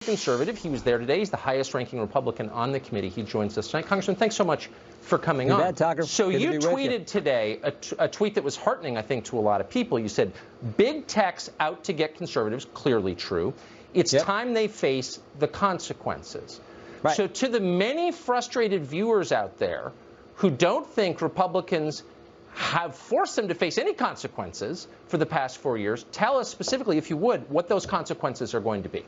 conservative. He was there today. He's the highest-ranking Republican on the committee. He joins us tonight. Congressman, thanks so much for coming on. Tucker. So you tweeted today a tweet that was heartening, I think, to a lot of people. You said, big tech's out to get conservatives, clearly true. It's time they face the consequences. Right. So to the many frustrated viewers out there who don't think Republicans have forced them to face any consequences for the past 4 years, tell us specifically, if you would, what those consequences are going to be.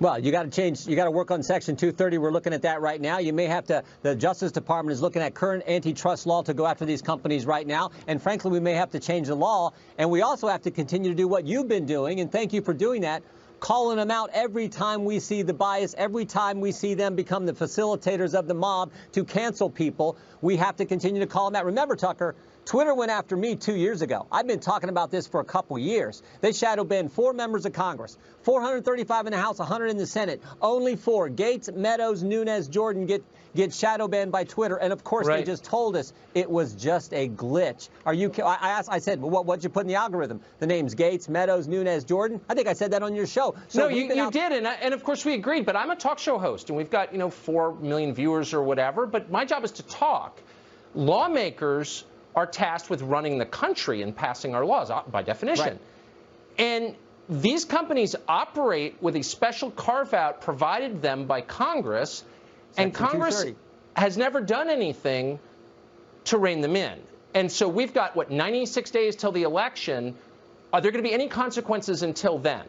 Well, you got to change. You got to work on Section 230. We're looking at that right now. You may have to. The Justice Department is looking at current antitrust law to go after these companies right now. And frankly, we may have to change the law. And we also have to continue to do what you've been doing. And thank you for doing that. Calling them out every time we see the bias, every time we see them become the facilitators of the mob to cancel people. We have to continue to call them out. Remember, Tucker, Twitter went after me 2 years ago. I've been talking about this for a couple years. They shadow banned 4 members of Congress, 435 in the House, 100 in the Senate. Only 4, Gaetz, Meadows, Nunes, Jordan, get shadow banned by Twitter. And of course, they just told us it was just a glitch. Are you? I said, well, what'd you put in the algorithm? The names Gaetz, Meadows, Nunes, Jordan. I think I said that on your show. So no, you did, and of course we agreed. But I'm a talk show host, and we've got 4 million viewers or whatever. But my job is to talk. Lawmakers are tasked with running the country and passing our laws, by definition. Right. And these companies operate with a special carve-out provided them by Congress, and Congress has never done anything to rein them in. And so we've got, 96 days till the election. Are there going to be any consequences until then?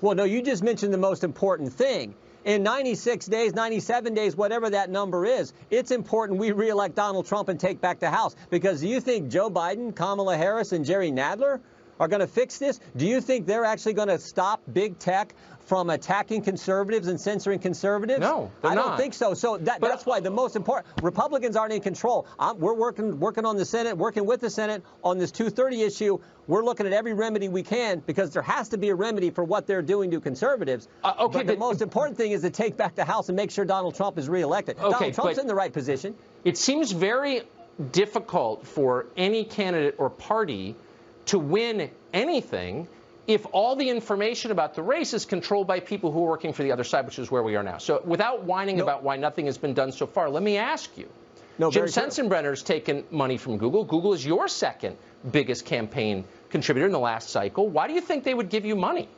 Well, no, you just mentioned the most important thing. In 96 days, 97 days, whatever that number is, it's important we reelect Donald Trump and take back the House. Because do you think Joe Biden, Kamala Harris, and Jerry Nadler are going to fix this? Do you think they're actually going to stop big tech from attacking conservatives and censoring conservatives? No, they're not. I don't think so. So that's why the most important, Republicans aren't in control. We're working on the Senate, working with the Senate on this 230 issue. We're looking at every remedy we can because there has to be a remedy for what they're doing to conservatives. Okay, but the most important thing is to take back the House and make sure Donald Trump is reelected. Okay, Donald Trump's in the right position. It seems very difficult for any candidate or party to win anything if all the information about the race is controlled by people who are working for the other side, which is where we are now. So without whining about why nothing has been done so far, let me ask you. Jim Sensenbrenner's taken money from Google. Google is your second biggest campaign contributor in the last cycle. Why do you think they would give you money?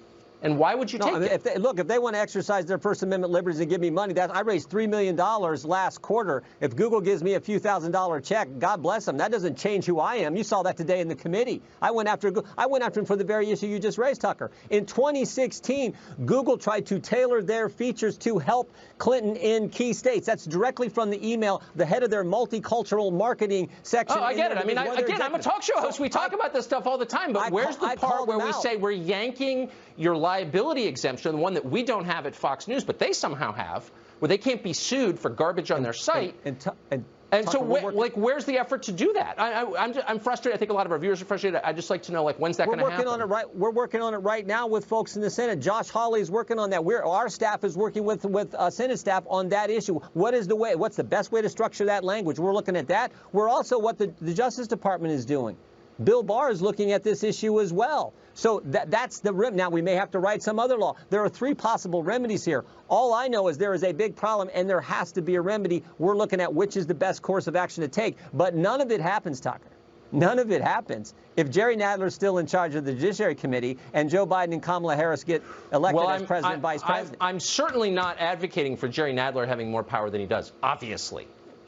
And why would you take it? If they want to exercise their First Amendment liberties and give me money, I raised $3 million last quarter. If Google gives me a few $1,000 check, God bless them. That doesn't change who I am. You saw that today in the committee. I went after him for the very issue you just raised, Tucker. In 2016, Google tried to tailor their features to help Clinton in key states. That's directly from the email, the head of their multicultural marketing section. Oh, I get it. I mean, again, I'm a talk show host. We talk about this stuff all the time. But where's the part where we say we're yanking your liability exemption, the one that we don't have at Fox News, but they somehow have, where they can't be sued for garbage on their site? And so, where's the effort to do that? I'm frustrated. I think a lot of our viewers are frustrated. I'd just like to know, when's that going to happen? We're working on it right now with folks in the Senate. Josh Hawley is working on that. Our staff is working with Senate staff on that issue. What's the best way to structure that language? We're looking at that. We're also what the Justice Department is doing. Bill Barr is looking at this issue as well. So that's the rim. Now, we may have to write some other law. There are 3 possible remedies here. All I know is there is a big problem, and there has to be a remedy. We're looking at which is the best course of action to take. But none of it happens, Tucker. None of it happens if Jerry Nadler is still in charge of the Judiciary Committee and Joe Biden and Kamala Harris get elected as president and vice president. I'm certainly not advocating for Jerry Nadler having more power than he does. Obviously,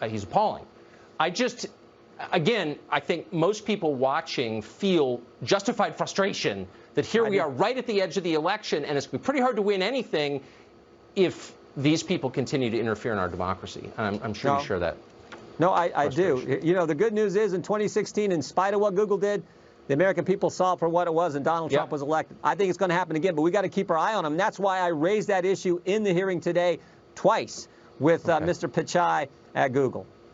he's appalling. Again, I think most people watching feel justified frustration that here we are right at the edge of the election, and it's going to be pretty hard to win anything if these people continue to interfere in our democracy. And I'm sure you share that. No, I do. The good news is in 2016, in spite of what Google did, the American people saw it for what it was, and Donald Trump was elected. I think it's going to happen again, but we got to keep our eye on him. That's why I raised that issue in the hearing today twice with Mr. Pichai at Google.